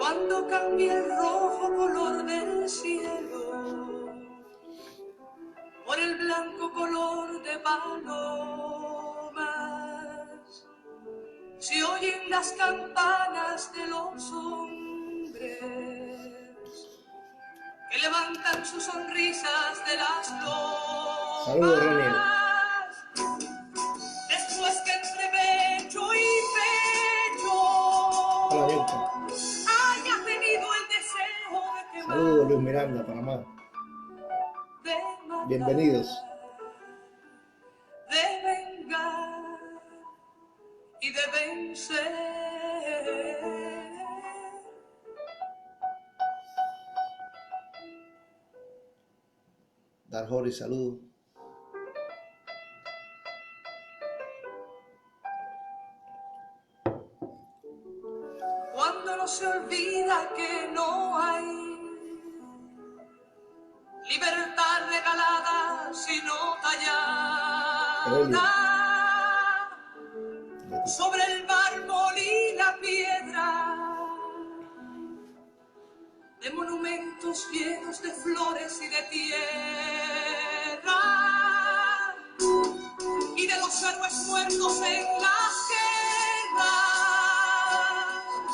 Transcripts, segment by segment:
cuando cambie el rojo color del cielo por el blanco color de palomas, si oyen las campanas de los hombres que levantan sus sonrisas de las lomas. Saludos, Ronnie. Después que entre pecho y pecho haya tenido el deseo de quemar. Saludos, Luis Miranda, Panamá. De matar, Bienvenidos. de vengar y de vencer. Darjori, saludos. Cuando no se olvida que no hay libertad regalada sino tallada sobre el mármol y la piedra de monumentos llenos de flores y de tierra y de los héroes muertos en las guerras.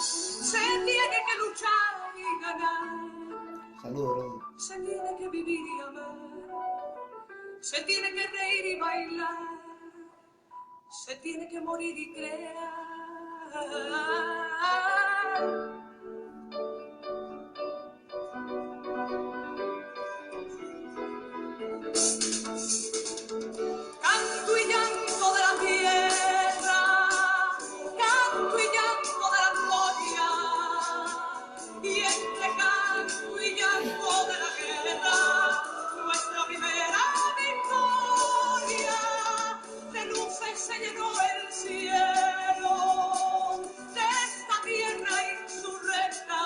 Se tiene que luchar y ganar. Saludos, Ronnie. Se tiene que vivir y amar. Se tiene que reír y bailar. Se tiene que morir y crear. Canto y llanto de la tierra, canto y llanto de la gloria, y entre canto y llanto de la guerra, nuestra primera victoria, de luces se llenó el cielo, de esta tierra insurrecta,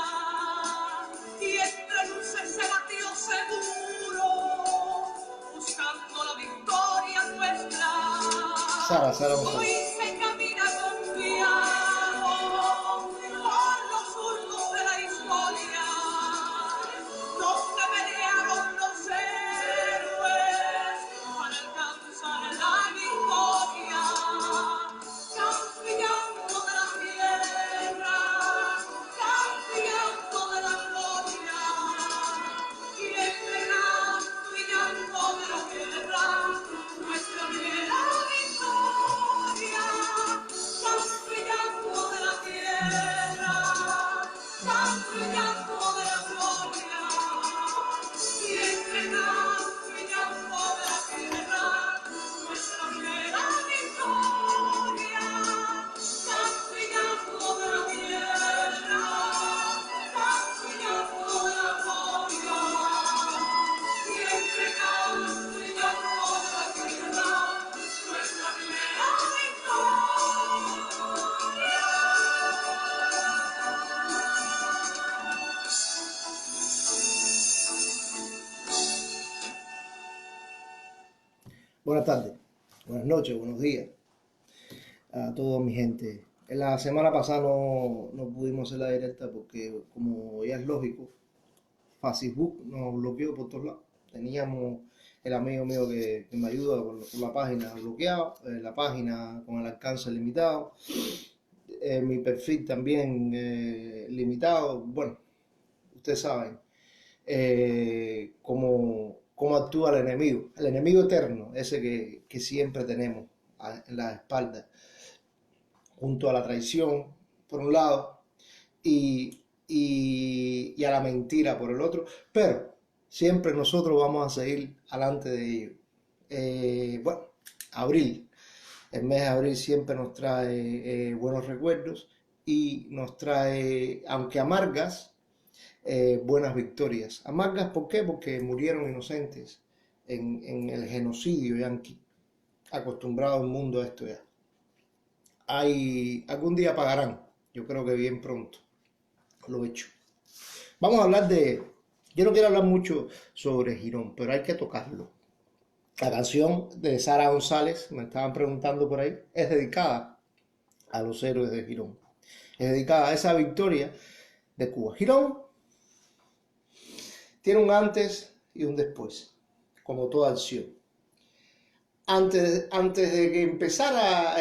y entre luces se batió seguro, buscando la victoria nuestra. Sara, Hoy se camina confiado por los surcos de la historia, donde pelearon los héroes para alcanzar la victoria. Campeando de la tierra, campeando de la gloria, y entre canto y llanto de la guerra, nuestra primera victoria. Campeando de la tierra, campeando de la gloria, y entre canto y llanto de la tierra, nuestra primera victoria. Campeando de la tierra, campeando de la gloria, y entre canto y llanto de la tierra, nuestra primera Buenas tardes, buenas noches, buenos días a toda mi gente. En la semana pasada no pudimos hacer la directa porque, como ya es lógico, Facebook nos bloqueó por todos lados. Teníamos el amigo mío que me ayuda con la página bloqueada, la página con el alcance limitado, mi perfil también limitado. Bueno, ustedes saben cómo actúa el enemigo eterno, ese que siempre tenemos en la espalda, junto a la traición por un lado y a la mentira por el otro, pero siempre nosotros vamos a seguir adelante de ello. Bueno, abril, el mes de abril siempre nos trae buenos recuerdos y nos trae, aunque amargas, buenas victorias. Amargas, ¿por qué? Porque murieron inocentes en el genocidio yanqui. Acostumbrado el mundo a esto ya. Algún día pagarán, yo creo que bien pronto, lo he hecho. Vamos a hablar yo no quiero hablar mucho sobre Girón, pero hay que tocarlo. La canción de Sara González, me estaban preguntando por ahí, es dedicada a los héroes de Girón. Es dedicada a esa victoria de Cuba. Girón tiene un antes y un después, como toda acción. Antes de que empezara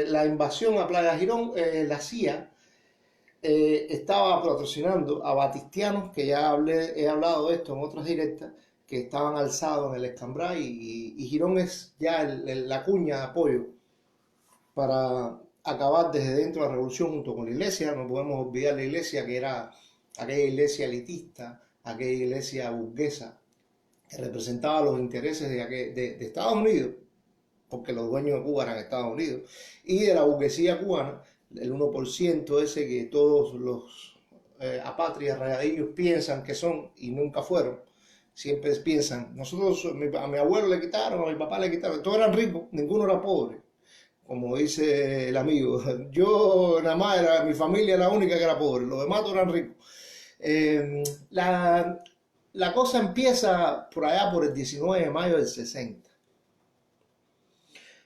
la invasión a Playa Girón, la CIA estaba patrocinando a batistianos, que ya he hablado de esto en otras directas, que estaban alzados en el Escambray, y Girón es ya la cuña de apoyo para acabar desde dentro de la revolución junto con la iglesia. No podemos olvidar la iglesia, que era aquella iglesia elitista, aquella iglesia burguesa, que representaba los intereses de Estados Unidos, porque los dueños de Cuba eran Estados Unidos, y de la burguesía cubana, el 1% ese que todos los apátridas rayadillos piensan que son y nunca fueron. Siempre piensan, nosotros, a mi abuelo le quitaron, a mi papá le quitaron, todos eran ricos, ninguno era pobre. Como dice el amigo, yo nada más era, mi familia era la única que era pobre, los demás todos eran ricos. La cosa empieza por allá por el 19 de mayo del 60,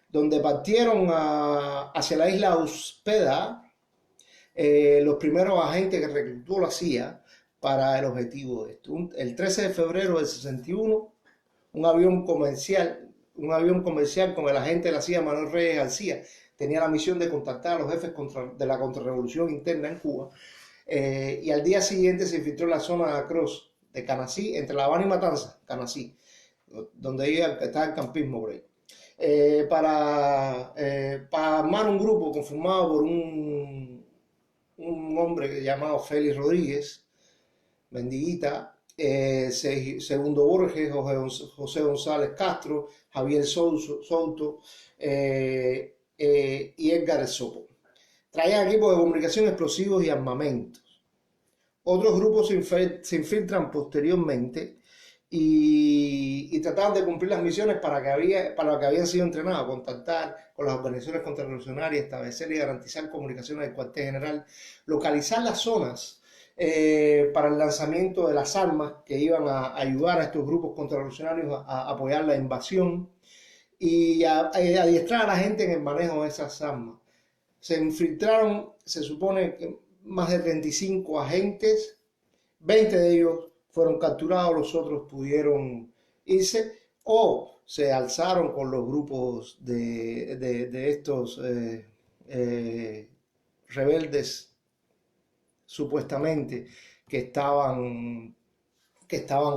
donde partieron hacia la isla Uspeda los primeros agentes que reclutó la CIA para el objetivo de esto. El 13 de febrero del 61, un avión comercial con el agente de la CIA, Manuel Reyes García, tenía la misión de contactar a los jefes de la contrarrevolución interna en Cuba, y al día siguiente se infiltró en la zona de Acroz, de Canací, entre La Habana y Matanzas, Canací, donde estaba el campismo por ahí, para armar un grupo conformado por un hombre llamado Félix Rodríguez, Mendiguita, Segundo Borges, José González Castro, Javier Souto y Edgar Sopo. Traían equipos de comunicación, explosivos y armamentos. Otros grupos se infiltran posteriormente y trataban de cumplir las misiones para lo que habían sido entrenados: contactar con las organizaciones contrarrevolucionarias, establecer y garantizar comunicaciones del cuartel general, localizar las zonas para el lanzamiento de las armas que iban a ayudar a estos grupos contrarrevolucionarios a apoyar la invasión, y adiestrar a la gente en el manejo de esas armas. Se infiltraron, se supone, que más de 35 agentes, 20 de ellos fueron capturados, los otros pudieron irse o se alzaron con los grupos de estos rebeldes, supuestamente, que estaban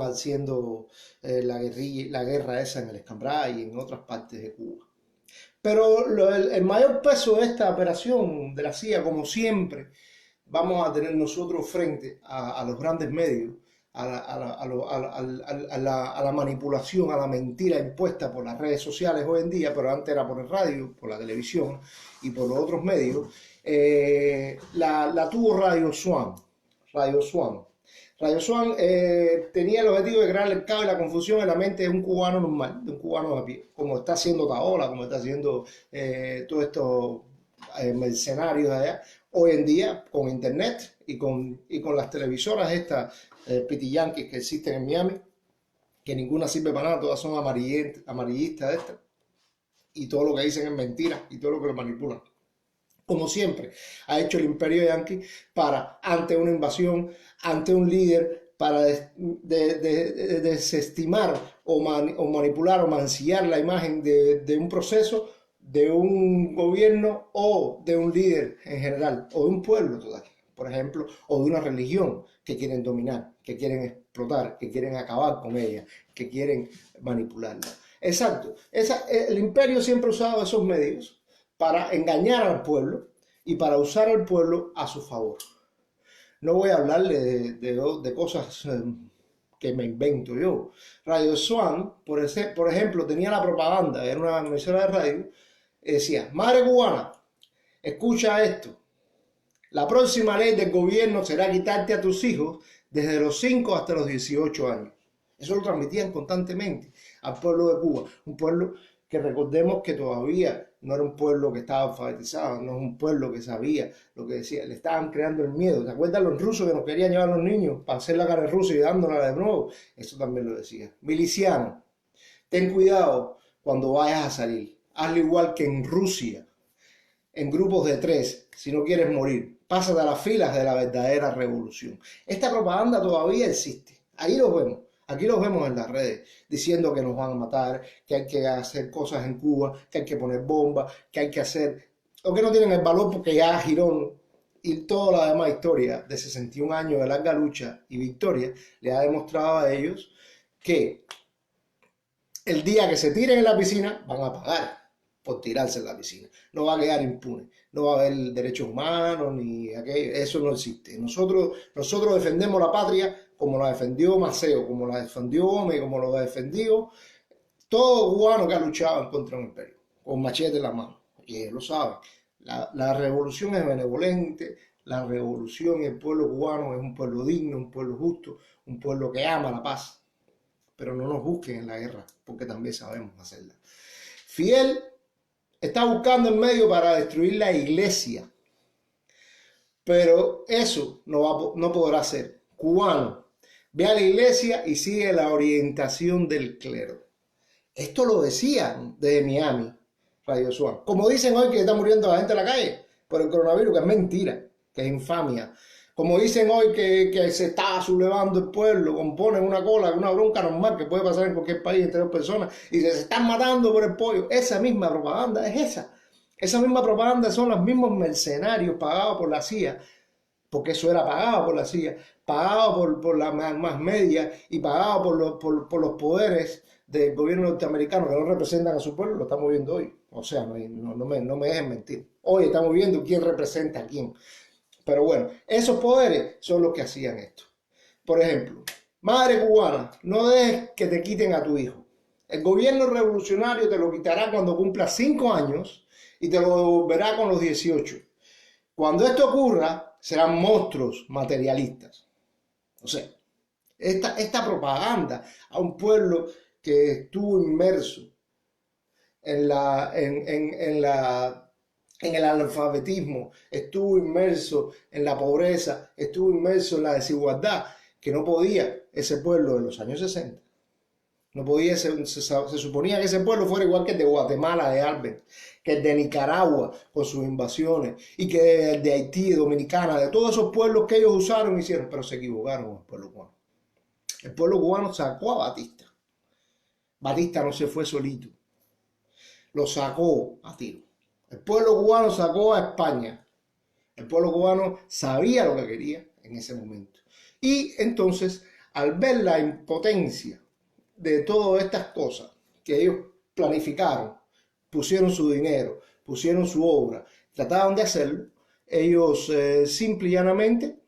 haciendo la guerra esa en el Escambray y en otras partes de Cuba. Pero el mayor peso de esta operación de la CIA, como siempre, vamos a tener nosotros frente a los grandes medios, a la manipulación, a la mentira impuesta por las redes sociales hoy en día, pero antes era por el radio, por la televisión y por los otros medios. La tuvo Radio Swan. Radio Swan tenía el objetivo de crear el caos y la confusión en la mente de un cubano normal, de un cubano a pie, como está haciendo Taola, como está haciendo todos estos mercenarios de allá, hoy en día, con internet y con las televisoras estas pitiyanquis que existen en Miami, que ninguna sirve para nada, todas son amarillistas de estas, y todo lo que dicen es mentira, y todo lo que lo manipulan. Como siempre ha hecho el imperio yanqui para, ante una invasión, ante un líder, para desestimar o manipular o mancillar la imagen de un proceso, de un gobierno o de un líder en general, o de un pueblo total, por ejemplo, o de una religión que quieren dominar, que quieren explotar, que quieren acabar con ella, que quieren manipularla. Exacto. El imperio siempre ha usado esos medios para engañar al pueblo y para usar al pueblo a su favor. No voy a hablarle de cosas que me invento yo. Radio Swan, por ejemplo, tenía la propaganda, era una emisora de radio, decía: madre cubana, escucha esto. La próxima ley del gobierno será quitarte a tus hijos desde los 5 hasta los 18 años. Eso lo transmitían constantemente al pueblo de Cuba, un pueblo que, recordemos, que todavía no era un pueblo que estaba alfabetizado, no es un pueblo que sabía lo que decía, le estaban creando el miedo. ¿Te acuerdas los rusos que nos querían llevar a los niños para hacer la carne rusa y dándola de nuevo? Eso también lo decía. Miliciano, ten cuidado cuando vayas a salir. Hazlo igual que en Rusia, en grupos de 3, si no quieres morir. pasa de las filas de la verdadera revolución. Esta propaganda todavía existe. Ahí los vemos. Aquí los vemos en las redes diciendo que nos van a matar, que hay que hacer cosas en Cuba, que hay que poner bombas, que hay que hacer... O que no tienen el valor porque ya Girón y toda la demás historia de 61 años de larga lucha y victoria le ha demostrado a ellos que el día que se tiren en la piscina van a pagar por tirarse en la piscina. No va a quedar impune. No va a haber derechos humanos ni aquello. Eso no existe. Nosotros defendemos la patria como la defendió Maceo, como la defendió Gómez, como lo defendió todo cubano que ha luchado en contra del imperio, con machete en la mano. Y ellos lo saben. La revolución es benevolente. La revolución y el pueblo cubano es un pueblo digno, un pueblo justo, un pueblo que ama la paz. Pero no nos busquen en la guerra, porque también sabemos hacerla. Fidel está buscando el medio para destruir la iglesia, pero eso no podrá ser. Cubano, ve a la iglesia y sigue la orientación del clero. Esto lo decían desde Miami, Radio Swan. Como dicen hoy que está muriendo la gente en la calle por el coronavirus, que es mentira, que es infamia. Como dicen hoy que se está sublevando el pueblo, componen una cola, una bronca normal que puede pasar en cualquier país entre dos personas y se están matando por el pollo. Esa misma propaganda es esa. Esa misma propaganda son los mismos mercenarios pagados por la CIA, porque eso era pagado por la CIA, pagado por la más media y pagado por los poderes del gobierno norteamericano que no representan a su pueblo. Lo estamos viendo hoy. O sea, no me dejen mentir. Hoy estamos viendo quién representa a quién. Pero bueno, esos poderes son los que hacían esto. Por ejemplo, madre cubana, no dejes que te quiten a tu hijo. El gobierno revolucionario te lo quitará cuando cumpla 5 años y te lo devolverá con los 18. Cuando esto ocurra, serán monstruos materialistas. O sea, esta propaganda a un pueblo que estuvo inmerso en el analfabetismo, estuvo inmerso en la pobreza, estuvo inmerso en la desigualdad, que no podía ese pueblo de los años 60. No podía, se suponía que ese pueblo fuera igual que el de Guatemala, de Albert, que el de Nicaragua con sus invasiones, y que el de Haití, Dominicana, de todos esos pueblos que ellos usaron y hicieron, pero se equivocaron con el pueblo cubano. El pueblo cubano sacó a Batista. Batista no se fue solito, lo sacó a tiro. El pueblo cubano sacó a España. El pueblo cubano sabía lo que quería en ese momento. Y entonces, al ver la impotencia de todas estas cosas que ellos planificaron, pusieron su dinero, pusieron su obra, trataron de hacerlo, ellos simple y llanamente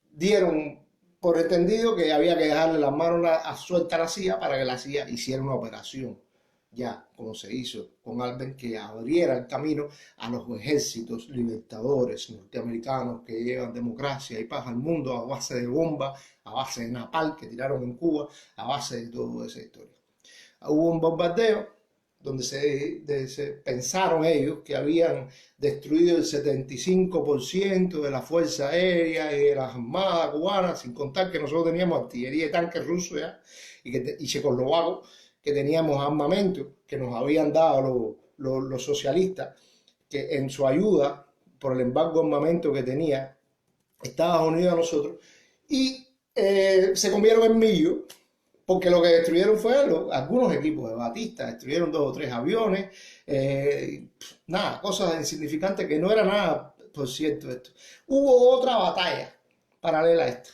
dieron por entendido que había que dejarle las manos a suelta a la CIA para que la CIA hiciera una operación, ya como se hizo con Albert, que abriera el camino a los ejércitos libertadores norteamericanos que llevan democracia y paz al mundo a base de bombas, a base de napalm que tiraron en Cuba, a base de toda esa historia. Hubo un bombardeo donde se pensaron ellos que habían destruido el 75% de la Fuerza Aérea y de las armadas cubanas, sin contar que nosotros teníamos artillería y tanques rusos ya, y checoslovacos, que teníamos armamento que nos habían dado los socialistas, que en su ayuda por el embargo de armamento que tenía Estados Unidos a nosotros, y se comieron en millo, porque lo que destruyeron fue algunos equipos de Batista, destruyeron 2 o 3 aviones, nada, cosas insignificantes que no era nada, por cierto, esto. Hubo otra batalla paralela a esta,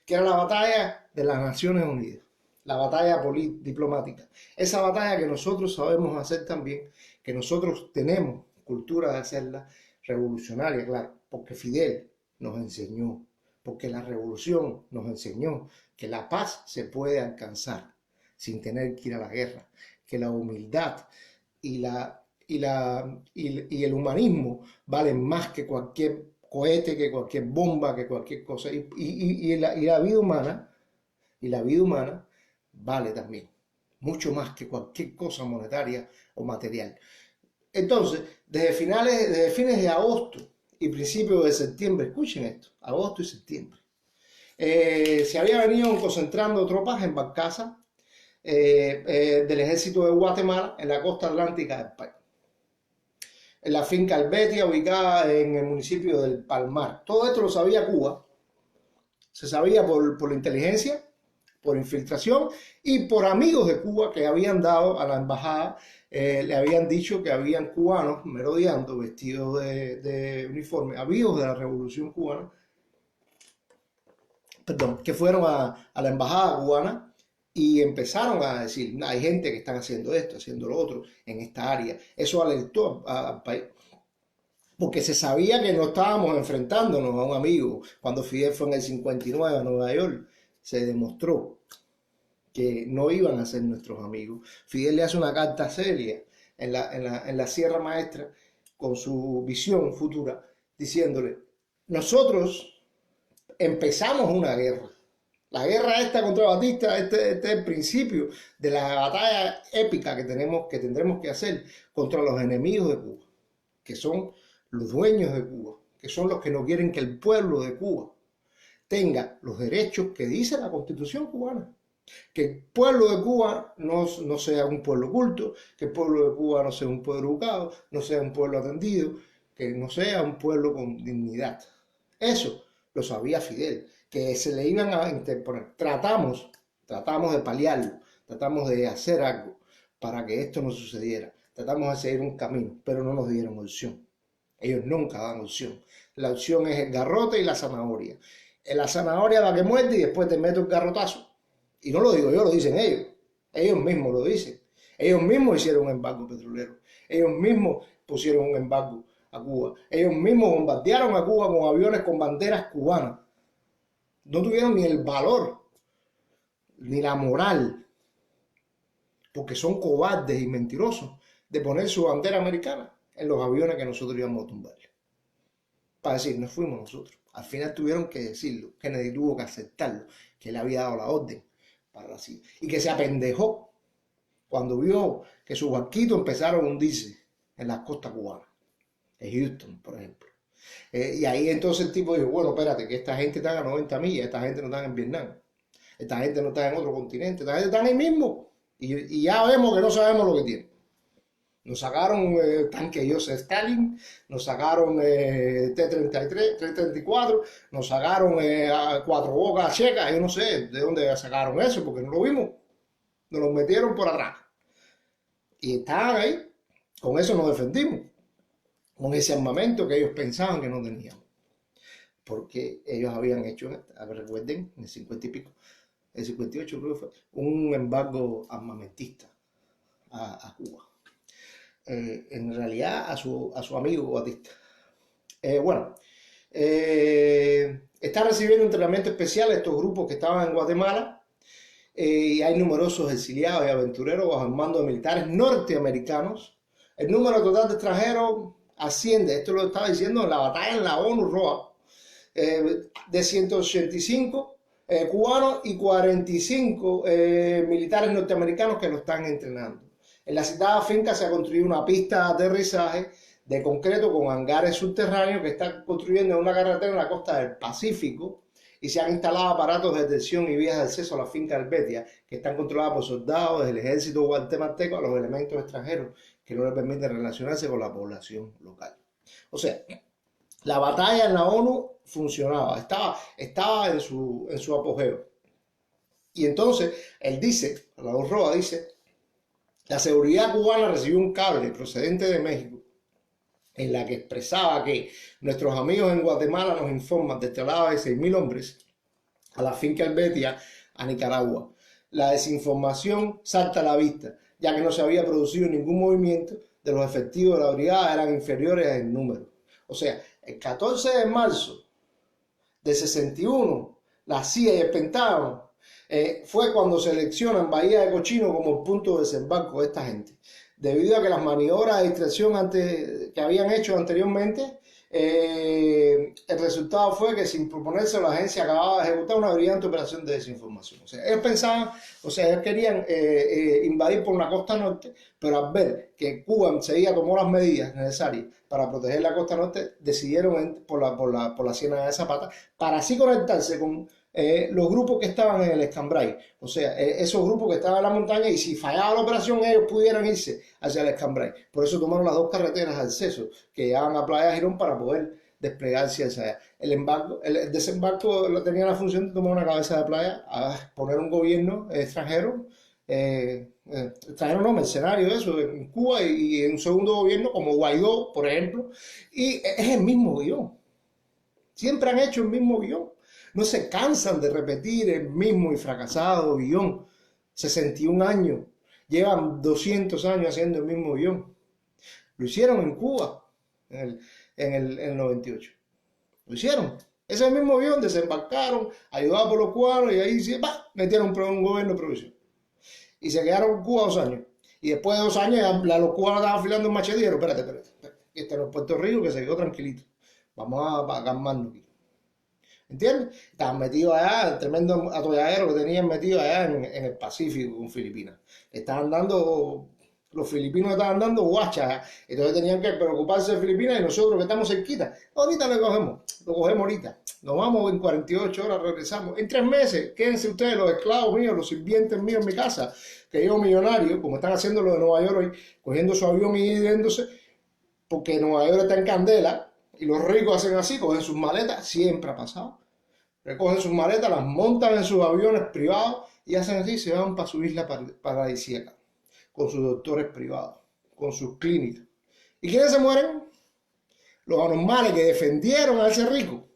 que era la batalla de las Naciones Unidas, la batalla diplomática. Esa batalla que nosotros sabemos hacer también, que nosotros tenemos cultura de hacerla, revolucionaria, claro, porque Fidel nos enseñó, porque la revolución nos enseñó que la paz se puede alcanzar sin tener que ir a la guerra, que la humildad y el humanismo valen más que cualquier cohete, que cualquier bomba, que cualquier cosa. Y la vida humana vale también, mucho más que cualquier cosa monetaria o material. Entonces, desde fines de agosto y principios de septiembre, escuchen esto, agosto y septiembre, se había venido concentrando tropas en barcazas del ejército de Guatemala en la costa atlántica de España. en la finca Helvetia, ubicada en el municipio del Palmar. Todo esto lo sabía Cuba, se sabía por la inteligencia, por infiltración y por amigos de Cuba que habían dado a la embajada, le habían dicho que habían cubanos merodeando vestidos de uniforme, amigos de la Revolución Cubana, perdón, que fueron a la embajada cubana y empezaron a decir, hay gente que están haciendo esto, haciendo lo otro en esta área. Eso alertó al país, porque se sabía que no estábamos enfrentándonos a un amigo. Cuando Fidel fue en el 59 a Nueva York, se demostró que no iban a ser nuestros amigos. Fidel le hace una carta seria en la Sierra Maestra con su visión futura, diciéndole, nosotros empezamos una guerra. La guerra esta contra Batista, este es el principio de la batalla épica que tendremos que hacer contra los enemigos de Cuba, que son los dueños de Cuba, que son los que no quieren que el pueblo de Cuba tenga los derechos que dice la Constitución cubana. Que el pueblo de Cuba no sea un pueblo culto, que el pueblo de Cuba no sea un pueblo educado, no sea un pueblo atendido, que no sea un pueblo con dignidad. Eso lo sabía Fidel, que se le iban a interponer. Tratamos de paliarlo, tratamos de hacer algo para que esto no sucediera. Tratamos de seguir un camino, pero no nos dieron opción. Ellos nunca dan opción. La opción es el garrote y la zanahoria. La zanahoria es la que muerde y después te mete un garrotazo. Y no lo digo yo, lo dicen ellos. Ellos mismos lo dicen. Ellos mismos hicieron un embargo petrolero. Ellos mismos pusieron un embargo a Cuba. Ellos mismos bombardearon a Cuba con aviones con banderas cubanas. No tuvieron ni el valor, ni la moral, porque son cobardes y mentirosos, de poner su bandera americana en los aviones que nosotros íbamos a tumbar. Para decir, no fuimos nosotros. Al final tuvieron que decirlo. Kennedy tuvo que aceptarlo, que le había dado la orden para la CIA. Y que se apendejó cuando vio que sus barquitos empezaron a hundirse en las costas cubanas, en Houston, por ejemplo. Y ahí entonces el tipo dijo, bueno, espérate, que esta gente está a 90 millas, esta gente no está en Vietnam, esta gente no está en otro continente, esta gente está ahí mismo. Y ya vemos que no sabemos lo que tiene. Nos sacaron tanque Joseph Stalin, nos sacaron T-33, T-34, nos sacaron cuatro bocas checas, yo no sé de dónde sacaron eso, porque no lo vimos. Nos lo metieron por atrás. Y estaban ahí, con eso nos defendimos, con ese armamento que ellos pensaban que no teníamos. Porque ellos habían hecho, recuerden, en el 50 y pico, el 58 creo que fue, un embargo armamentista a Cuba. En realidad a su amigo Batista. Está recibiendo entrenamiento especial estos grupos que estaban en Guatemala y hay numerosos exiliados y aventureros bajo el mando de militares norteamericanos. El número total de extranjeros asciende, esto lo estaba diciendo en la batalla en la ONU Roa, de 185 cubanos y 45 militares norteamericanos que lo están entrenando. En la citada finca se ha construido una pista de aterrizaje de concreto con hangares subterráneos que están construyendo en una carretera en la costa del Pacífico y se han instalado aparatos de detección y vías de acceso a la finca Helvetia que están controladas por soldados del ejército guatemalteco a los elementos extranjeros que no les permiten relacionarse con la población local. O sea, la batalla en la ONU funcionaba, estaba en su apogeo. Y entonces él dice, Raúl Roa dice, la seguridad cubana recibió un cable procedente de México en la que expresaba que nuestros amigos en Guatemala nos informan de traslado de 6.000 hombres a la finca Helvetia, a Nicaragua. La desinformación salta a la vista, ya que no se había producido ningún movimiento de los efectivos de la brigada, eran inferiores en número. O sea, el 14 de marzo de 61, la CIA y el Pentágono fue cuando seleccionan Bahía de Cochino como el punto de desembarco de esta gente. Debido a que las maniobras de distracción que habían hecho anteriormente, el resultado fue que sin proponerse la agencia acababa de ejecutar una brillante operación de desinformación. O sea, ellos pensaban, ellos querían invadir por la costa norte, pero al ver que Cuba enseguida tomó las medidas necesarias para proteger la costa norte, decidieron ir por la Ciénaga de Zapata para así conectarse con los grupos que estaban en el Escambray, o sea, esos grupos que estaban en la montaña, y si fallaba la operación ellos pudieran irse hacia el Escambray. Por eso tomaron las dos carreteras de acceso que llevaban a Playa Girón para poder desplegarse hacia allá. El desembarco tenía la función de tomar una cabeza de playa, a poner un gobierno extranjero, extranjero no, mercenario, eso, en Cuba, y en un segundo gobierno como Guaidó, por ejemplo, y es el mismo guión. Siempre han hecho el mismo guión. No se cansan de repetir el mismo y fracasado guión. 61 años. Llevan 200 años haciendo el mismo guión. Lo hicieron en Cuba en el 98. Lo hicieron. Ese es el mismo guión. Desembarcaron, ayudados por los cubanos, y ahí metieron un gobierno de provisión. Y se quedaron en Cuba 2 años. Y después de 2 años los cubanos estaban afilando un machete. Espérate. Este no es Puerto Rico, que se quedó tranquilito. Vamos a calmarnos aquí. ¿Entiendes? Estaban metidos allá, el tremendo atolladero que tenían metido allá en el Pacífico con Filipinas. Los filipinos estaban dando guachas, entonces tenían que preocuparse de Filipinas, y nosotros que estamos cerquita, ahorita lo cogemos ahorita. Nos vamos en 48 horas, regresamos. En 3 meses, quédense ustedes, los esclavos míos, los sirvientes míos en mi casa, que yo millonario, como están haciendo los de Nueva York hoy, cogiendo su avión y yéndose, porque Nueva York está en candela, y los ricos hacen así, cogen sus maletas, siempre ha pasado. Recogen sus maletas, las montan en sus aviones privados y hacen así, se van para su isla paradisíaca, con sus doctores privados, con sus clínicas. ¿Y quiénes se mueren? Los anormales que defendieron a ese rico,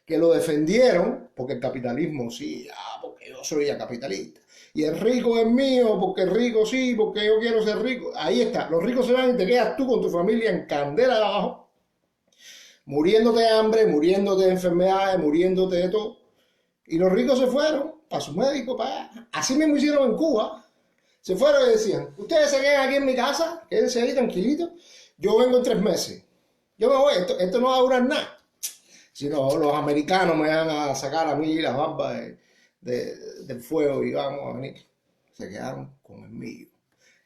que lo defendieron porque el capitalismo sí, porque yo soy ya capitalista. Y el rico es mío, porque el rico sí, porque yo quiero ser rico. Ahí está, los ricos se van y te quedas tú con tu familia en candela de abajo, muriéndote de hambre, muriéndote de enfermedades, muriéndote de todo. Y los ricos se fueron para su médico, para allá. Así mismo hicieron en Cuba. Se fueron y decían, ustedes se quedan aquí en mi casa, quédense ahí tranquilitos, yo vengo en 3 meses. Yo me voy, esto no va a durar nada. Si no, los americanos me van a sacar a mí las barbas del fuego y vamos a venir. Se quedaron con el mío.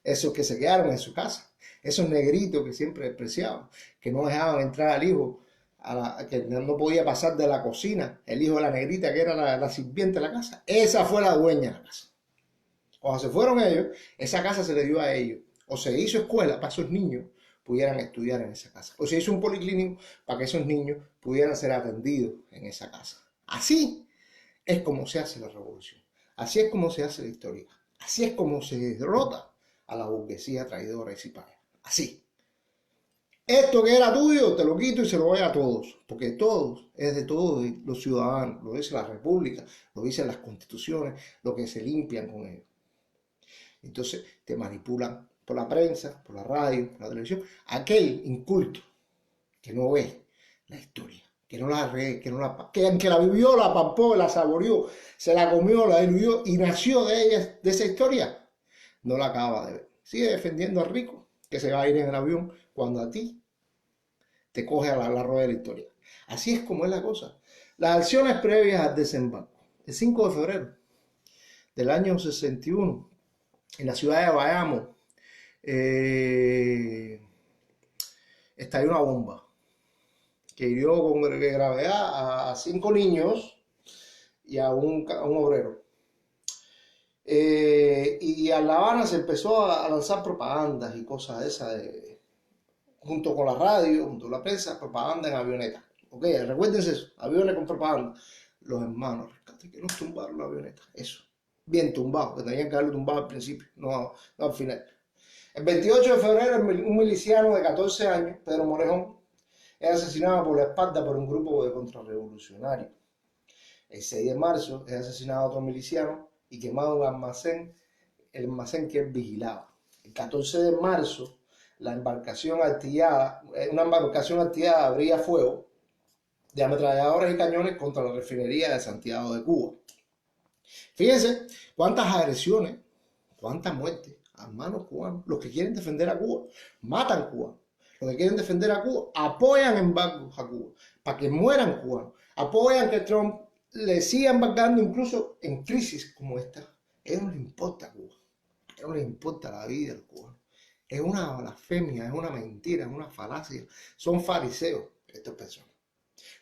Esos que se quedaron en su casa, esos negritos que siempre despreciaban, que no dejaban entrar al hijo, que no podía pasar de la cocina, el hijo de la negrita que era la sirviente de la casa. Esa fue la dueña de la casa. Cuando se fueron ellos, esa casa se le dio a ellos. O se hizo escuela para esos niños pudieran estudiar en esa casa. O se hizo un policlínico para que esos niños pudieran ser atendidos en esa casa. Así es como se hace la revolución. Así es como se hace la historia. Así es como se derrota a la burguesía traidora y ciparia. Así. Esto que era tuyo, te lo quito y se lo doy a todos. Porque todos es de todos los ciudadanos. Lo dice la República, lo dicen las constituciones, lo que se limpian con ellos. Entonces te manipulan por la prensa, por la radio, por la televisión. Aquel inculto que no ve la historia, que no la ve, que la vivió, la palpó, la saboreó, se la comió, la diluyó y nació de ella, de esa historia, no la acaba de ver. Sigue defendiendo al rico que se va a ir en el avión cuando a ti te coge a la rueda de la historia. Así es como es la cosa. Las acciones previas al desembarco. El 5 de febrero del año 61, en la ciudad de Bayamo, estalló una bomba que hirió con gravedad a 5 niños y a un obrero. Y a La Habana se empezó a lanzar propagandas y cosas de esas, junto con la radio, junto con la prensa, propaganda en avionetas. Ok, recuérdense eso, aviones con propaganda. Los hermanos Rescate, que nos tumbaron la avioneta, eso. Bien tumbado, que tenían que haberlo tumbado al principio, no al final. El 28 de febrero, un miliciano de 14 años, Pedro Morejón, es asesinado por la espalda por un grupo de contrarrevolucionarios. El 6 de marzo es asesinado otro miliciano y quemado un almacén, el almacén que él vigilaba. El 14 de marzo, una embarcación artillada abría fuego de ametralladoras y cañones contra la refinería de Santiago de Cuba. Fíjense cuántas agresiones, cuántas muertes a hermanos cubanos. Los que quieren defender a Cuba matan cubanos. Los que quieren defender a Cuba apoyan embargos a Cuba para que mueran cubanos. Apoyan que Trump le siga embargando incluso en crisis como esta. A él no le importa Cuba. A él no le importa la vida del cubano. Es una blasfemia, es una mentira, es una falacia. Son fariseos estas personas.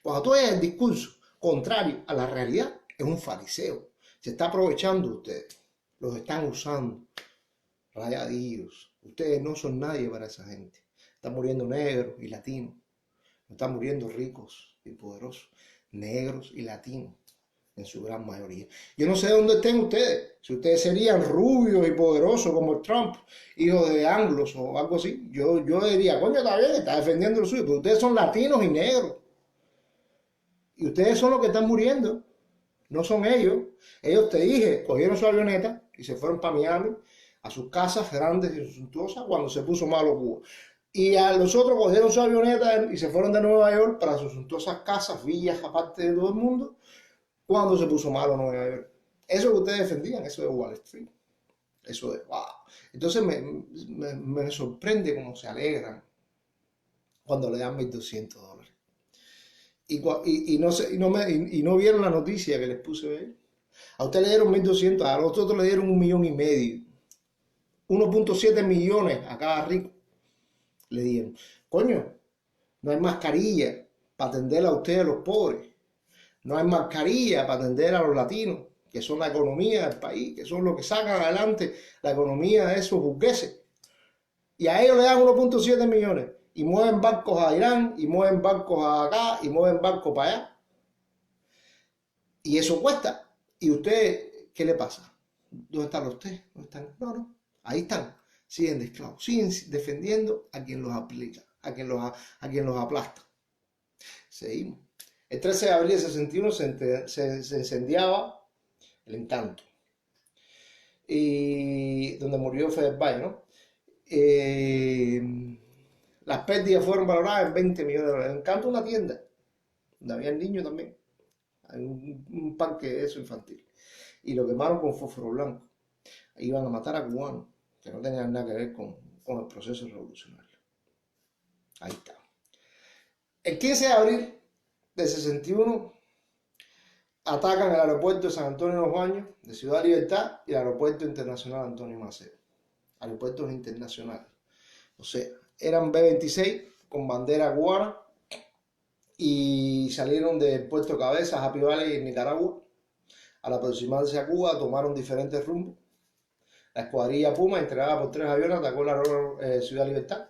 Cuando tú oyes el discurso contrario a la realidad, es un fariseo. Se está aprovechando de ustedes. Los están usando. Rayadillos. Ustedes no son nadie para esa gente. Están muriendo negros y latinos. No están muriendo ricos y poderosos. Negros y latinos. En su gran mayoría. Yo no sé dónde estén ustedes. Si ustedes serían rubios y poderosos como Trump, hijo de anglos o algo así, yo diría, coño, está bien, está defendiendo lo suyo, pero ustedes son latinos y negros. Y ustedes son los que están muriendo. No son ellos. Ellos, te dije, cogieron su avioneta y se fueron para Miami, a sus casas grandes y suntuosas, cuando se puso malo Cuba. Y a los otros cogieron su avioneta y se fueron de Nueva York para sus suntuosas casas, villas, aparte de todo el mundo, cuando se puso malo Nueva York. Eso que ustedes defendían, eso de Wall Street. Eso de, wow. Entonces me sorprende cómo se alegran cuando le dan $1,200. Y no vieron la noticia que les puse hoy. A usted le dieron 1.200, a los otros le dieron 1,5 millones. 1.7 millones a cada rico le dieron. Coño, no hay mascarilla para atender a ustedes los pobres. No hay mascarilla para atender a los latinos, que son la economía del país, que son los que sacan adelante la economía de esos burgueses. Y a ellos le dan 1.7 millones. Y mueven barcos a Irán, y mueven barcos a acá, y mueven barcos para allá. Y eso cuesta. ¿Y usted qué le pasa? ¿Dónde están ustedes? ¿Dónde están? No. Ahí están. Siguen de esclavos. Siguen defendiendo a quien los aplica, a quien los aplasta. Seguimos. El 13 de abril de 61 se incendiaba el Encanto. Y donde murió Fede Valle, ¿no? Las pérdidas fueron valoradas en 20 millones de dólares. El Encanto es una tienda, donde había niños también. Hay un parque de eso infantil. Y lo quemaron con fósforo blanco. Iban a matar a cubanos, que no tenían nada que ver con el proceso revolucionario. Ahí está. El 15 de abril de 61 atacan el aeropuerto de San Antonio de los Baños, de Ciudad Libertad, y el aeropuerto internacional Antonio Maceo. Aeropuertos internacionales. O sea, eran B-26 con bandera cubana y salieron del puerto Cabezas, Happy Valley en Nicaragua. Al aproximarse a Cuba tomaron diferentes rumbos. La escuadrilla Puma, entregada por 3 aviones, atacó la Ciudad Libertad.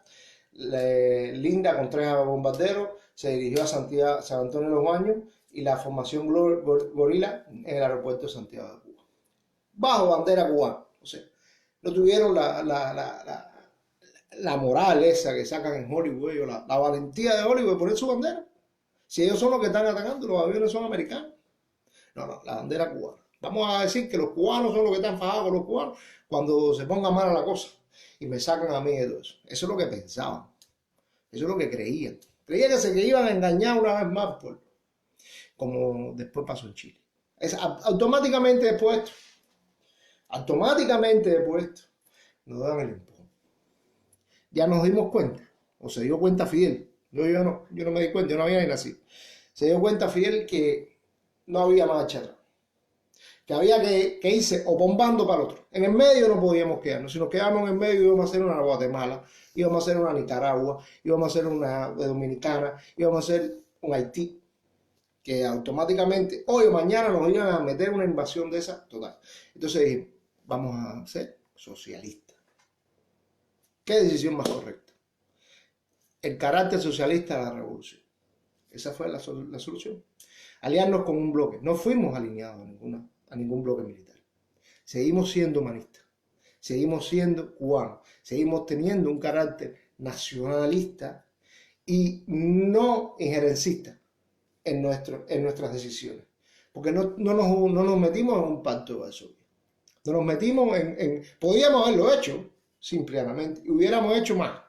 Linda, con 3 bombarderos, se dirigió a San Antonio de los Baños, y la formación Gorila en el aeropuerto de Santiago de Cuba. Bajo bandera cubana. O sea, no tuvieron la moral esa que sacan en Hollywood, la valentía de Hollywood de poner su bandera. Si ellos son los que están atacando, los aviones son americanos. No, la bandera cubana. Vamos a decir que los cubanos son los que están fajados con los cubanos cuando se ponga mala la cosa. Y me sacan a mí de todo eso. Eso es lo que pensaban. Eso es lo que creían. Creían que iban a engañar una vez más, pues, como después pasó en Chile. Automáticamente después nos dan el empujón. Ya nos dimos cuenta, o se dio cuenta Fidel. Yo no me di cuenta, yo no había ni nacido. Se dio cuenta Fidel que no había marcha atrás. Que había que irse o bombando para el otro. En el medio no podíamos quedarnos. Si nos quedábamos en el medio íbamos a hacer una Guatemala, íbamos a hacer una Nicaragua, íbamos a hacer una Dominicana, íbamos a hacer un Haití, que automáticamente hoy o mañana nos iban a meter una invasión de esa total. Entonces dijimos, vamos a ser socialistas. ¿Qué decisión más correcta? El carácter socialista de la revolución. Esa fue la solución. Aliarnos con un bloque. No fuimos alineados a ningún bloque militar. Seguimos siendo humanistas. Seguimos siendo cubanos. Seguimos teniendo un carácter nacionalista y no injerencista en nuestras decisiones. Porque no nos metimos en un pacto de Varsovia. No nos metimos podíamos haberlo hecho, simplemente, y hubiéramos hecho más.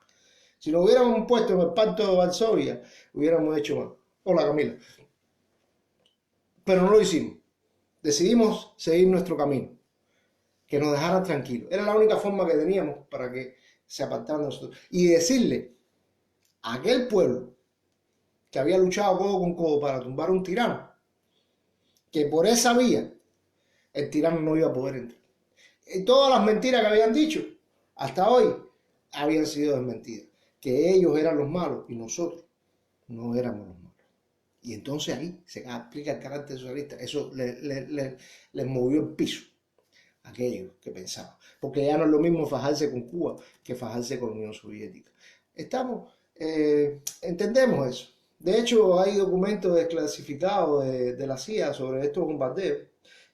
Si nos hubiéramos puesto en el pacto de Varsovia, hubiéramos hecho más. Hola, Camila. Pero no lo hicimos. Decidimos seguir nuestro camino. Que nos dejaran tranquilos. Era la única forma que teníamos para que se apartaran de nosotros. Y decirle a aquel pueblo que había luchado codo con codo para tumbar un tirano, que por esa vía el tirano no iba a poder entrar. Y todas las mentiras que habían dicho hasta hoy habían sido desmentidas. Que ellos eran los malos y nosotros no éramos los malos. Y entonces ahí se aplica el carácter socialista. Eso les movió el piso a aquellos que pensaban. Porque ya no es lo mismo fajarse con Cuba que fajarse con la Unión Soviética. Entendemos eso. De hecho, hay documentos desclasificados de la CIA sobre estos bombardeos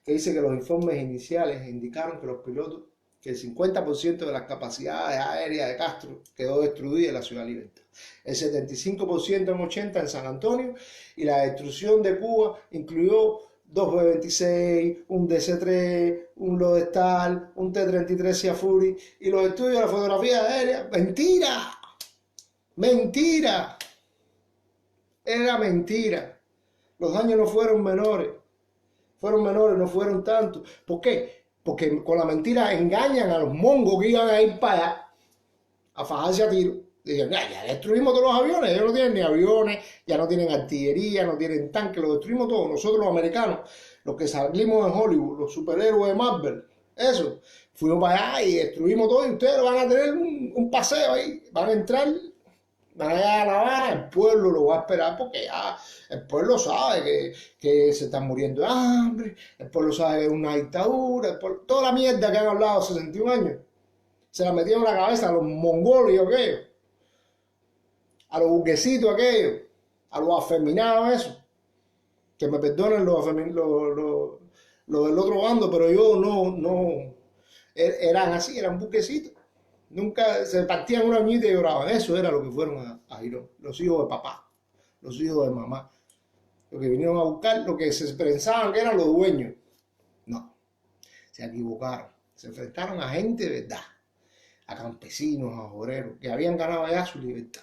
que dice que los informes iniciales indicaron que los pilotos, que el 50% de las capacidades aéreas de Castro quedó destruida en la ciudad de Libertad, el 75% en 80 en San Antonio, y la destrucción de Cuba incluyó dos B-26, un DC-3, un Lodestar, un T-33 Sea Fury, y los estudios de la fotografía aérea. ¡Mentira! ¡Mentira! Era mentira. Los daños no fueron menores. Fueron menores, no fueron tantos. ¿Por qué? Porque con la mentira engañan a los mongos que iban a ir para allá a fajarse a tiro. Dicen, ya destruimos todos los aviones. Ellos no tienen ni aviones, ya no tienen artillería, no tienen tanques, lo destruimos todo. Nosotros los americanos, los que salimos en Hollywood, los superhéroes de Marvel, eso, fuimos para allá y destruimos todo y ustedes van a tener un paseo ahí, van a entrar. Van allá a La Habana, el pueblo lo va a esperar porque ya el pueblo sabe que se están muriendo de hambre, el pueblo sabe que es una dictadura, toda la mierda que han hablado 61 años, se la metieron en la cabeza a los mongolios aquellos, a los burguesitos aquellos, a los afeminados esos, que me perdonen los del otro bando, pero yo no, eran así, eran burguesitos. Nunca se partían una uñita y lloraban. Eso era lo que fueron a Girón. Los hijos de papá, los hijos de mamá. Los que vinieron a buscar, lo que se pensaban que eran los dueños. No, se equivocaron. Se enfrentaron a gente de verdad, a campesinos, a obreros, que habían ganado ya su libertad.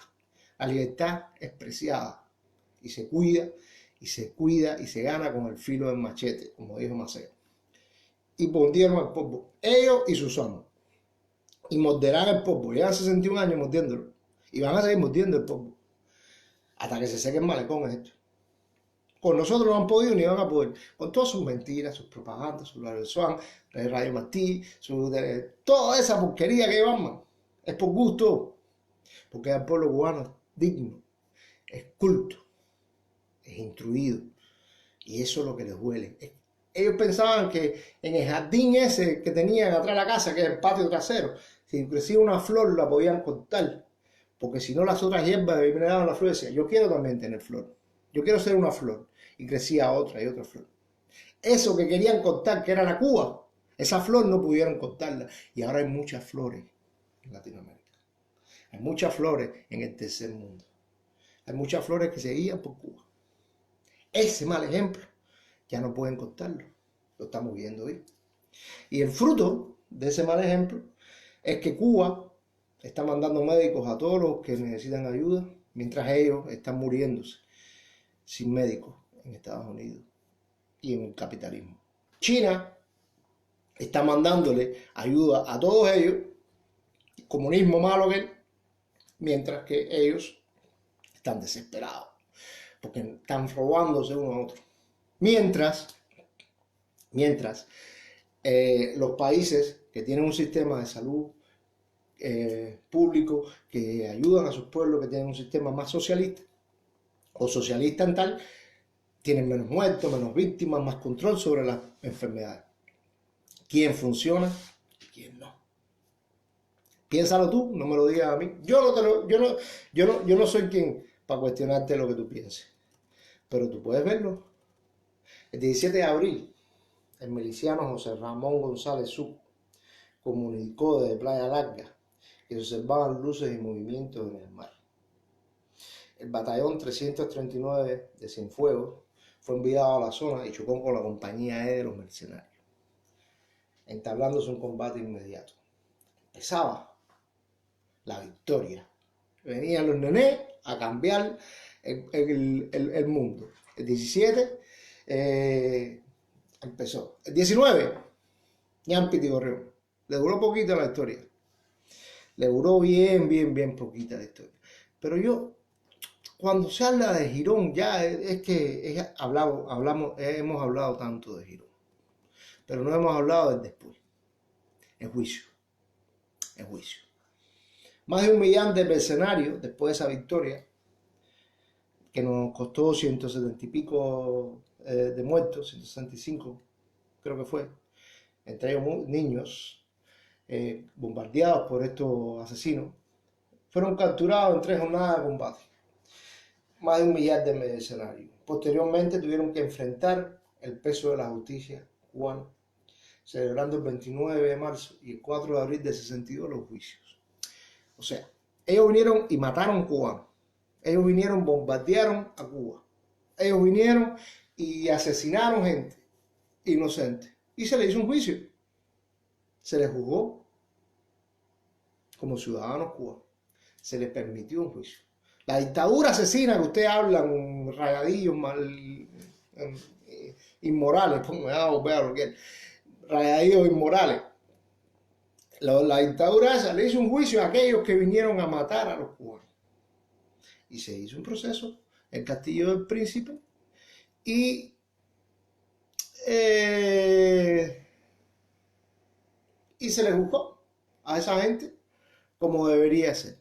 La libertad es preciada y se cuida, y se cuida, y se gana con el filo del machete, como dijo Maceo. Y pondieron al polvo, ellos y sus amos. Y morderán el polvo. Llevan 61 años mordiéndolo. Y van a seguir mordiendo el polvo. Hasta que se seque el malecón esto. Con nosotros no han podido ni van a poder. Con todas sus mentiras, sus propagandas, su Radio Swan, Radio Martí, toda esa porquería que llevan, es por gusto. Porque el pueblo cubano es digno, es culto, es instruido. Y eso es lo que les duele. Ellos pensaban que en el jardín ese que tenían atrás de la casa, que es el patio trasero, si crecía una flor la podían cortar, porque si no las otras hierbas me daban la flor, decían, yo quiero también tener flor, yo quiero ser una flor, y crecía otra y otra flor. Eso que querían cortar, que era la Cuba, esa flor no pudieron cortarla, y ahora hay muchas flores en Latinoamérica, hay muchas flores en el tercer mundo, hay muchas flores que se guían por Cuba. Ese mal ejemplo ya no pueden cortarlo, lo estamos viendo hoy. Y el fruto de ese mal ejemplo es que Cuba está mandando médicos a todos los que necesitan ayuda, mientras ellos están muriéndose sin médicos en Estados Unidos y en el capitalismo. China está mandándole ayuda a todos ellos, comunismo malo que él, mientras que ellos están desesperados, porque están robándose uno a otro. Mientras los países que tienen un sistema de salud público, que ayudan a sus pueblos, que tienen un sistema más socialista o socialista en tal, tienen menos muertos, menos víctimas, más control sobre las enfermedades. ¿Quién funciona y quién no? Piénsalo tú, no me lo digas a mí. Yo no soy quien para cuestionarte lo que tú pienses, pero tú puedes verlo. El 17 de abril, el miliciano José Ramón González Sucre comunicó desde Playa Larga que se observaban luces y movimientos en el mar. El batallón 339 de Cienfuegos fue enviado a la zona y chocó con la compañía E de los mercenarios, entablándose un combate inmediato. Empezaba la victoria. Venían los nenés a cambiar el mundo. El 17 empezó. El 19, Ñampi Tigorreón. Le duró poquito la historia. Le duró bien poquita la historia. Pero cuando se habla de Girón, ya es que hemos hablado tanto de Girón. Pero no hemos hablado del después. El juicio. Más de 1 millón de mercenarios, después de esa victoria, que nos costó 170 y pico de muertos, 165 creo que fue, entre ellos niños, bombardeados por estos asesinos, fueron capturados en 3 jornadas de combate. Más de 1 millar de mercenarios. Posteriormente tuvieron que enfrentar el peso de la justicia cubana, celebrando el 29 de marzo y el 4 de abril de 62 los juicios. O sea, ellos vinieron y mataron cubanos. Ellos vinieron, bombardearon a Cuba. Ellos vinieron y asesinaron gente inocente. Y se les hizo un juicio. Se les juzgó como ciudadanos cubanos. Se les permitió un juicio. La dictadura asesina que ustedes hablan, rayadillos inmorales, rayadillos inmorales. La dictadura esa le hizo un juicio a aquellos que vinieron a matar a los cubanos. Y se hizo un proceso, el Castillo del Príncipe, y se le juzgó a esa gente como debería ser.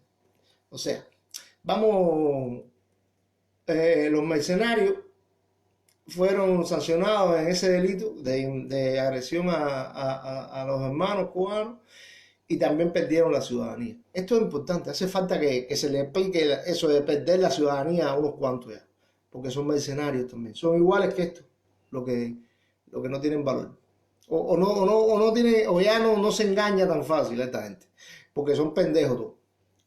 O sea, vamos, los mercenarios fueron sancionados en ese delito de agresión a los hermanos cubanos y también perdieron la ciudadanía. Esto es importante, hace falta que se le explique eso de perder la ciudadanía a unos cuantos ya, porque son mercenarios también, son iguales que estos, lo que no tienen valor. No tiene, o ya no se engaña tan fácil a esta gente, porque son pendejos todos.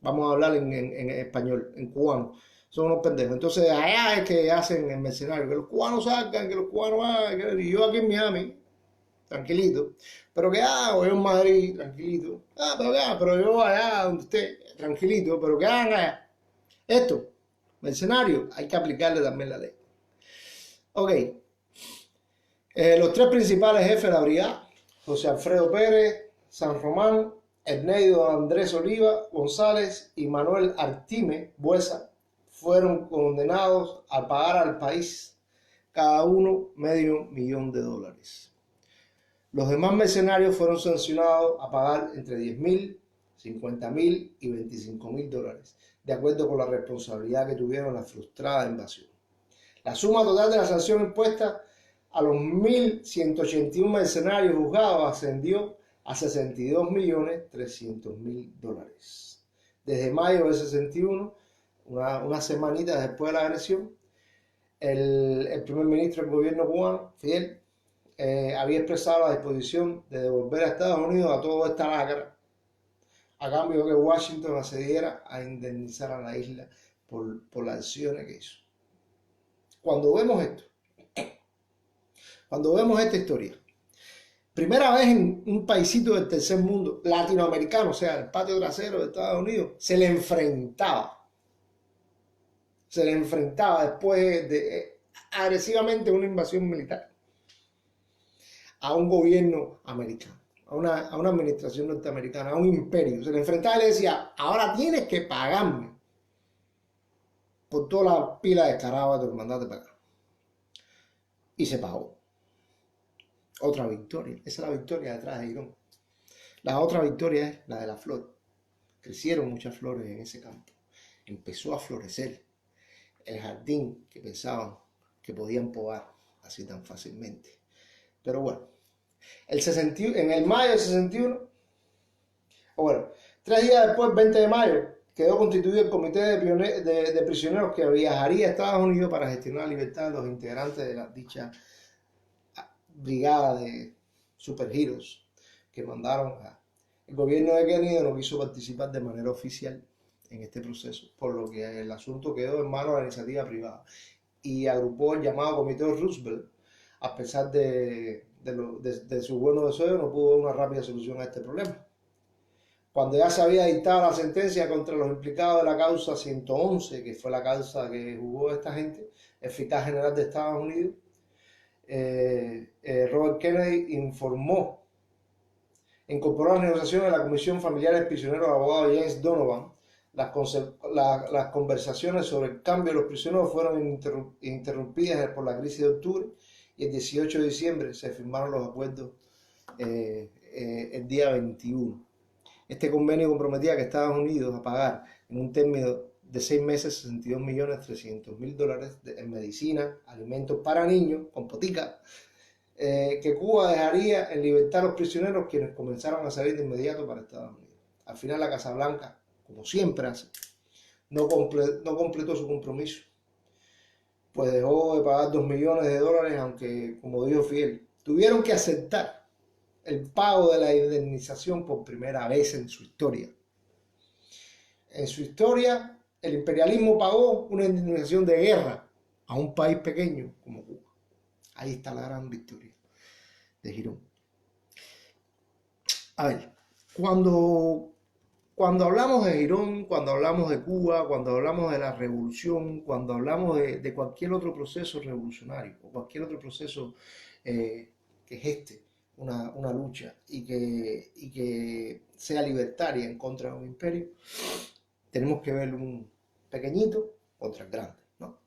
Vamos a hablar en español, en cubano. Son unos pendejos. Entonces, allá es que hacen el mercenario, que los cubanos salgan, que los cubanos hagan, y yo aquí en Miami, tranquilito. Pero que o yo en Madrid, tranquilito. Pero yo allá donde esté, tranquilito, pero que hagan allá. Esto, mercenario, hay que aplicarle también la ley. Ok. Los 3 principales jefes de la brigada, José Alfredo Pérez, San Román, Erneido Andrés Oliva González y Manuel Artime Buesa, fueron condenados a pagar al país cada uno $500,000. Los demás mercenarios fueron sancionados a pagar entre $10,000, $50,000 y $25,000, de acuerdo con la responsabilidad que tuvieron en la frustrada invasión. La suma total de la sanción impuesta a los 1.181 mercenarios juzgados ascendió a $62,300,000. Desde mayo del 61, una semanita después de la agresión, el primer ministro del gobierno cubano, Fidel, había expresado la disposición de devolver a Estados Unidos a toda esta lacra, a cambio de que Washington accediera a indemnizar a la isla por las acciones que hizo. Cuando vemos esta historia, primera vez en un paísito del tercer mundo, latinoamericano, o sea, el patio trasero de Estados Unidos, se le enfrentaba después de agresivamente una invasión militar a un gobierno americano, a una administración norteamericana, a un imperio. Se le enfrentaba y le decía, ahora tienes que pagarme por toda la pila de carajo que te mandaste para acá. Y se pagó. Otra victoria. Esa es la victoria detrás de Irón. La otra victoria es la de la flor. Crecieron muchas flores en ese campo. Empezó a florecer el jardín que pensaban que podían podar así tan fácilmente. Pero bueno, en el mayo del 61, 3 días después, 20 de mayo, quedó constituido el comité de prisioneros que viajaría a Estados Unidos para gestionar la libertad de los integrantes de la dicha brigada de superheroes que mandaron el gobierno de Kennedy. No quiso participar de manera oficial en este proceso, por lo que el asunto quedó en manos de la iniciativa privada y agrupó el llamado Comité de Roosevelt. A pesar de su buenos deseos, no pudo dar una rápida solución a este problema. Cuando ya se había dictado la sentencia contra los implicados de la causa 111, que fue la causa que jugó esta gente, el fiscal general de Estados Unidos, Robert Kennedy, incorporó a las negociaciones de la Comisión Familiar del Prisionero del abogado James Donovan. Las conversaciones sobre el cambio de los prisioneros fueron interrumpidas por la crisis de octubre, y el 18 de diciembre se firmaron los acuerdos el día 21. Este convenio comprometía que Estados Unidos a pagar en un término de 6 meses, 62.300.000 dólares en medicina, alimentos para niños, con potica, que Cuba dejaría en libertad a los prisioneros, quienes comenzaron a salir de inmediato para Estados Unidos. Al final la Casa Blanca, como siempre hace, no completó su compromiso, pues dejó de pagar 2 millones de dólares, aunque, como dijo Fidel, tuvieron que aceptar el pago de la indemnización por primera vez en su historia. En su historia, el imperialismo pagó una indemnización de guerra a un país pequeño como Cuba. Ahí está la gran victoria de Girón. A ver, cuando hablamos de Girón, cuando hablamos de Cuba, cuando hablamos de la revolución, cuando hablamos de cualquier otro proceso revolucionario o cualquier otro proceso que geste una lucha y que sea libertaria en contra de un imperio, tenemos que ver un pequeñito contra el grande, ¿no?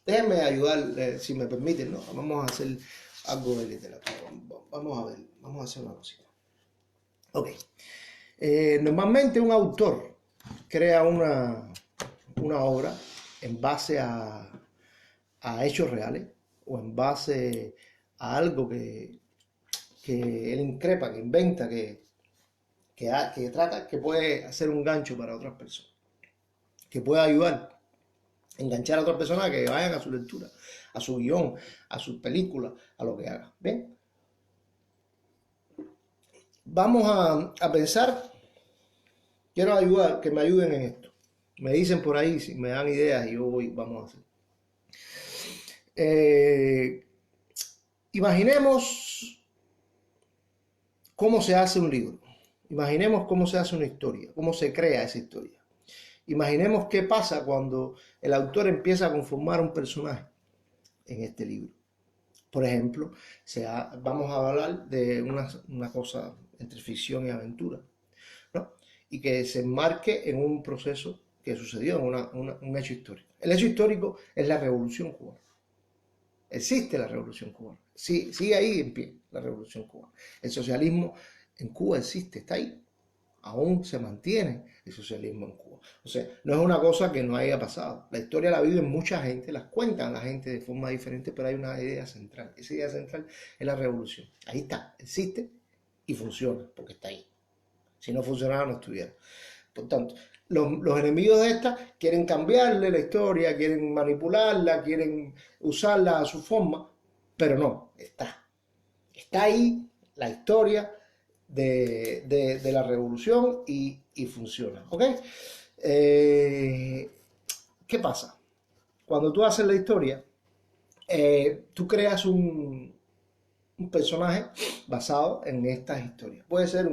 Déjenme ayudar, si me permiten, ¿no? Vamos a hacer algo de literatura. Vamos a ver, vamos a hacer una cosita. Ok. Normalmente un autor crea una obra en base a hechos reales o en base a algo que él increpa, que inventa, que trata, que puede hacer un gancho para otras personas, que puede ayudar, enganchar a otras personas a que vayan a su lectura, a su guión, a sus películas, a lo que haga. ¿Ven? Vamos a pensar, quiero ayudar, que me ayuden en esto. Me dicen por ahí, si me dan ideas y yo voy, vamos a hacer. Imaginemos cómo se hace un libro. Imaginemos cómo se hace una historia, cómo se crea esa historia. Imaginemos qué pasa cuando el autor empieza a conformar un personaje en este libro. Por ejemplo, vamos a hablar de una cosa entre ficción y aventura, ¿no? Y que se enmarque en un proceso que sucedió, en un hecho histórico. El hecho histórico es la Revolución Cubana. Existe la Revolución Cubana. Sí, sigue ahí en pie la Revolución Cubana. El socialismo en Cuba existe, está ahí. Aún se mantiene el socialismo en Cuba. O sea, no es una cosa que no haya pasado. La historia la vive mucha gente, las cuentan la gente de forma diferente, pero hay una idea central. Esa idea central es la revolución. Ahí está, existe y funciona, porque está ahí. Si no funcionara, no estuviera. Por tanto, los enemigos de esta quieren cambiarle la historia, quieren manipularla, quieren usarla a su forma, pero no, está. Está ahí la historia de la revolución y funciona. ¿Ok? ¿Qué pasa? Cuando tú haces la historia, tú creas un personaje basado en estas historias. Puede ser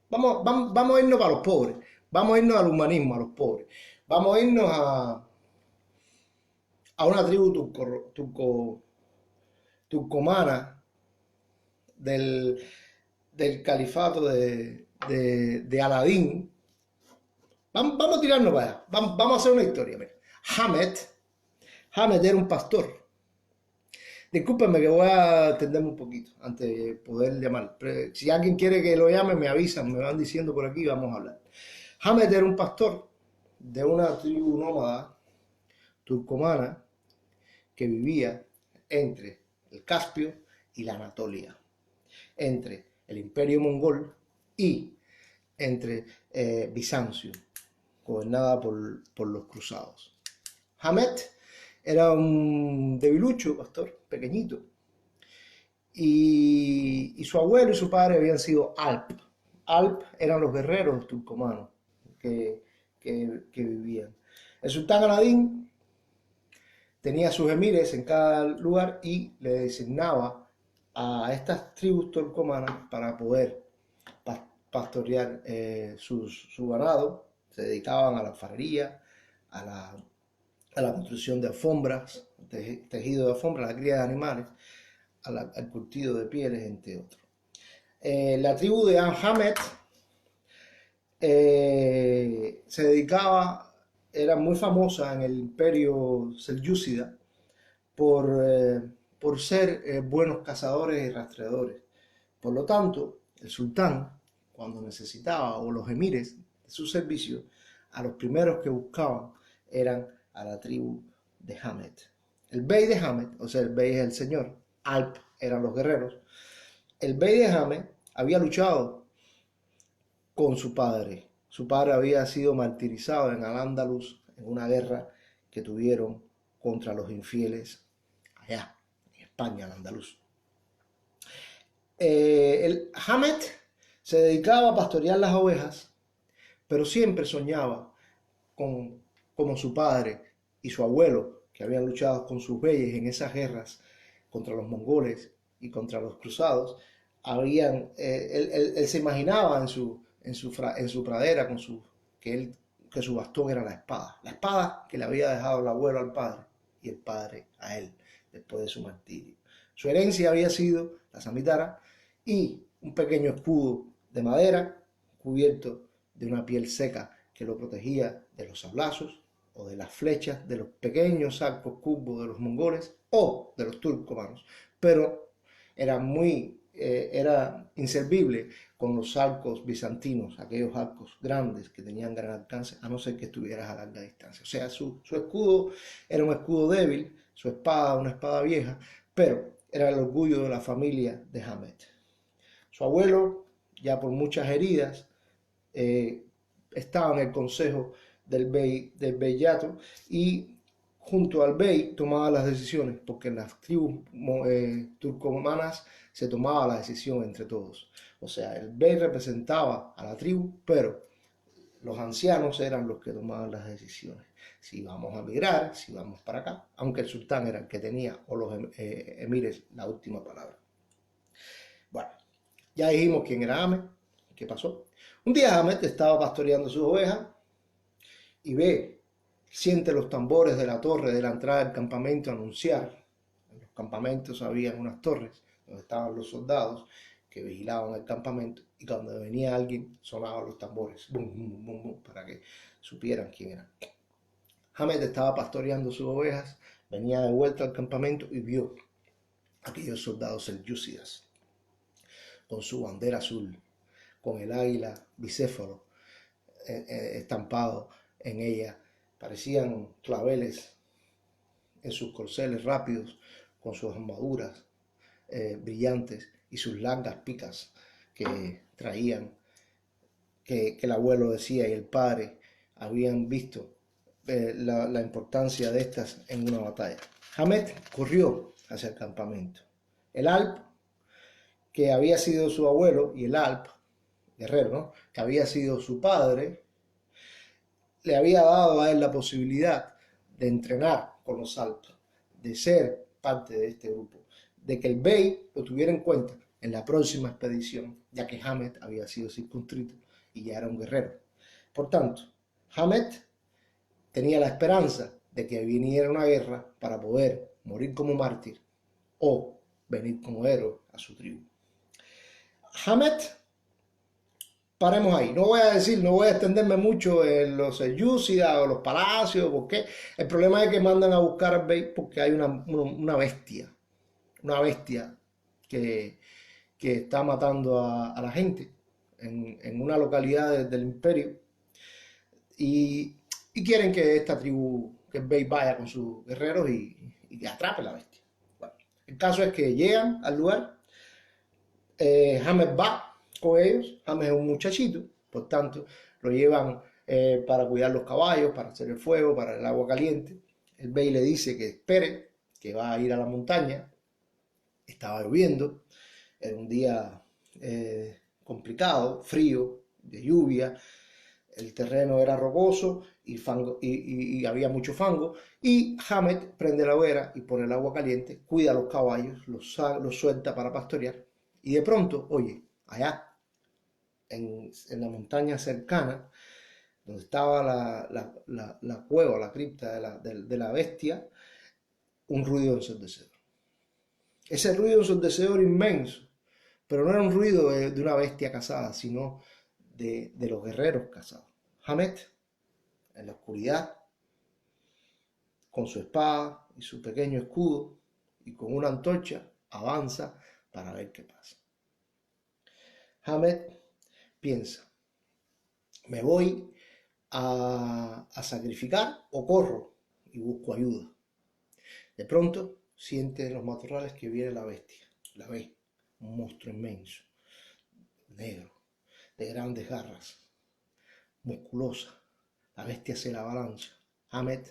vamos a irnos para los pobres. Vamos a irnos al humanismo, a los pobres. Vamos a irnos a una tribu turcomana del califato de Aladín. Vamos a tirarnos para allá. Vamos a hacer una historia. Mira. Hamed era un pastor. Discúlpenme que voy a atenderme un poquito antes de poder llamar. Si alguien quiere que lo llame, me avisan, me van diciendo por aquí y vamos a hablar. Hamed era un pastor de una tribu nómada turcomana que vivía entre el Caspio y la Anatolia, entre el Imperio Mongol y entre Bizancio, gobernada por los cruzados. Hamed era un debilucho, pastor, pequeñito, y su abuelo y su padre habían sido Alp. Alp eran los guerreros turcomanos que vivían. El sultán Aladín tenía sus emires en cada lugar y le designaba a estas tribus turcomanas para poder pastorear su ganado. Se dedicaban a la alfarería, a la construcción de alfombras, tejido de alfombras, a la cría de animales, al cultivo de pieles, entre otros. La tribu de Hamed se dedicaba, era muy famosa en el imperio selyúcida por ser buenos cazadores y rastreadores. Por lo tanto, el sultán, cuando necesitaba, o los emires de su servicio, a los primeros que buscaban eran a la tribu de Hamed. El Bey de Hamed, o sea, el Bey es el señor, Alp eran los guerreros. El Bey de Hamed había luchado con su padre. Su padre había sido martirizado en Al-Ándalus en una guerra que tuvieron contra los infieles allá en España, Al-Ándalus. El Hamed se dedicaba a pastorear las ovejas, pero siempre soñaba como su padre y su abuelo, que habían luchado con sus beyes en esas guerras contra los mongoles y contra los cruzados. Él se imaginaba en su pradera que su bastón era la espada que le había dejado el abuelo al padre y el padre a él después de su martirio. Su herencia había sido la samitara y un pequeño escudo de madera cubierto de una piel seca que lo protegía de los sablazos o de las flechas de los pequeños arcos curvos de los mongoles o de los turcomanos, pero era inservible con los arcos bizantinos, aquellos arcos grandes que tenían gran alcance, a no ser que estuvieras a larga distancia. O sea, su escudo era un escudo débil, su espada una espada vieja, pero era el orgullo de la familia de Hamed. Su abuelo, ya por muchas heridas, estaba en el consejo del beyato y junto al bey tomaba las decisiones, porque en las tribus turcomanas se tomaba la decisión entre todos. O sea, el bey representaba a la tribu, pero los ancianos eran los que tomaban las decisiones. Si vamos a migrar, si vamos para acá, aunque el sultán era el que tenía, o los emires, la última palabra. Bueno, ya dijimos quién era Hamed, qué pasó. Un día Hamed estaba pastoreando sus ovejas y siente los tambores de la torre de la entrada del campamento anunciar. En los campamentos había unas torres donde estaban los soldados que vigilaban el campamento y cuando venía alguien sonaban los tambores, bum, bum, bum, bum, para que supieran quién era. Hamed estaba pastoreando sus ovejas, venía de vuelta al campamento y vio a aquellos soldados selyúcidas con su bandera azul, con el águila bicéfalo estampado en ella. Parecían claveles en sus corceles rápidos, con sus armaduras brillantes y sus largas picas que traían, que el abuelo decía y el padre habían visto la importancia de estas en una batalla. Hamed corrió hacia el campamento. El Alp, que había sido su abuelo, y el Alp, guerrero, ¿no?, que había sido su padre, le había dado a él la posibilidad de entrenar con los Alp, de ser parte de este grupo, de que el bey lo tuviera en cuenta en la próxima expedición, ya que Hamed había sido circunscrito y ya era un guerrero. Por tanto, Hamed tenía la esperanza de que viniera una guerra para poder morir como mártir o venir como héroe a su tribu. Hamed, paremos ahí. No voy a extenderme mucho en los selyúcidas o los palacios, porque el problema es que mandan a buscar al bey porque hay una bestia que está matando a la gente en una localidad del imperio y quieren que esta tribu, que el bey vaya con sus guerreros y atrape a la bestia. Bueno, el caso es que llegan al lugar, Hamed va con ellos. Hamed es un muchachito, por tanto lo llevan para cuidar los caballos, para hacer el fuego, para el agua caliente. El bey le dice que espere, que va a ir a la montaña. Estaba lloviendo, era un día complicado, frío, de lluvia, el terreno era rocoso y había mucho fango, y Hamed prende la hoguera y pone el agua caliente, cuida a los caballos, los suelta para pastorear, y de pronto, oye, allá en la montaña cercana, donde estaba la cueva, la cripta de la bestia, un ruido ensordecedor. Ese ruido ensordecedor inmenso, pero no era un ruido de una bestia cazada, sino de los guerreros cazados. Hamed, en la oscuridad, con su espada y su pequeño escudo y con una antorcha, avanza para ver qué pasa. Hamed piensa, me voy a sacrificar o corro y busco ayuda. De pronto siente en los matorrales que viene la bestia. La ve, un monstruo inmenso, negro, de grandes garras, musculosa. La bestia se la avalancha. Hamed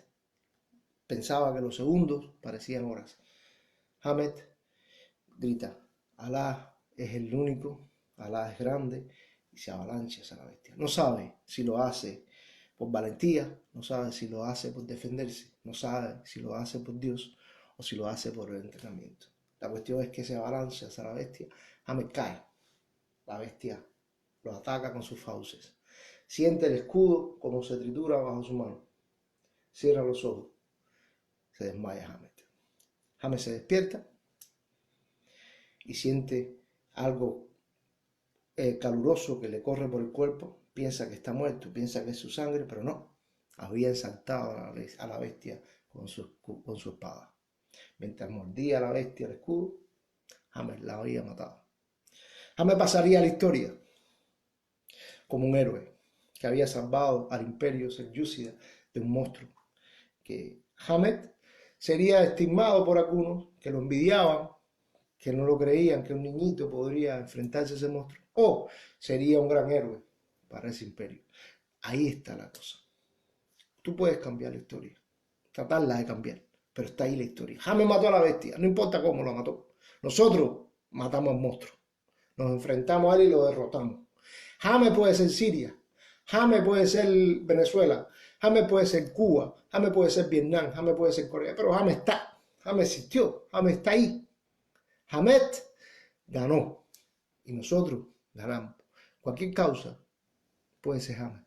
pensaba que los segundos parecían horas. Hamed grita, Alá es el único, Alá es grande, y se avalancha hacia la bestia. No sabe si lo hace por valentía, no sabe si lo hace por defenderse, no sabe si lo hace por Dios o si lo hace por el entrenamiento. La cuestión es que se avalancha hacia la bestia. Hamed cae. La bestia lo ataca con sus fauces. Siente el escudo como se tritura bajo su mano. Cierra los ojos. Se desmaya Hamed. Hamed se despierta y siente algo caluroso que le corre por el cuerpo. Piensa que está muerto, piensa que es su sangre, pero no. Había saltado a la bestia con su espada. Mientras mordía a la bestia el escudo, Hamed la había matado. Hamed pasaría a la historia como un héroe que había salvado al imperio selyúcida de un monstruo. Que Hamed sería estigmado por algunos que lo envidiaban, que no lo creían, que un niñito podría enfrentarse a ese monstruo, o sería un gran héroe para ese imperio. Ahí está la cosa. Tú puedes cambiar la historia, tratarla de cambiar, pero está ahí la historia. Hamed mató a la bestia, no importa cómo lo mató. Nosotros matamos al monstruo, nos enfrentamos a él y lo derrotamos. Hamed puede ser Siria, Hamed puede ser Venezuela, Hamed puede ser Cuba, Hamed puede ser Vietnam, Hamed puede ser Corea, pero Hamed está, Hamed existió, Hamed está ahí. Hamed ganó y nosotros ganamos. Cualquier causa puede ser Hamed.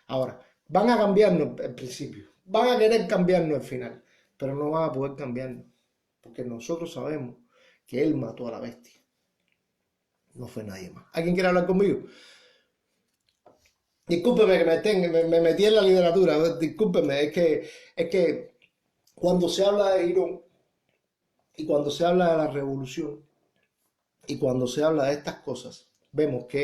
Ahora, van a cambiarnos al principio, van a querer cambiarnos al final, pero no van a poder cambiarnos, porque nosotros sabemos que él mató a la bestia. No fue nadie más. ¿Alguien quiere hablar conmigo? Discúlpeme que me metí en la literatura, discúlpeme, es que cuando se habla de Irán y cuando se habla de la revolución y cuando se habla de estas cosas, vemos que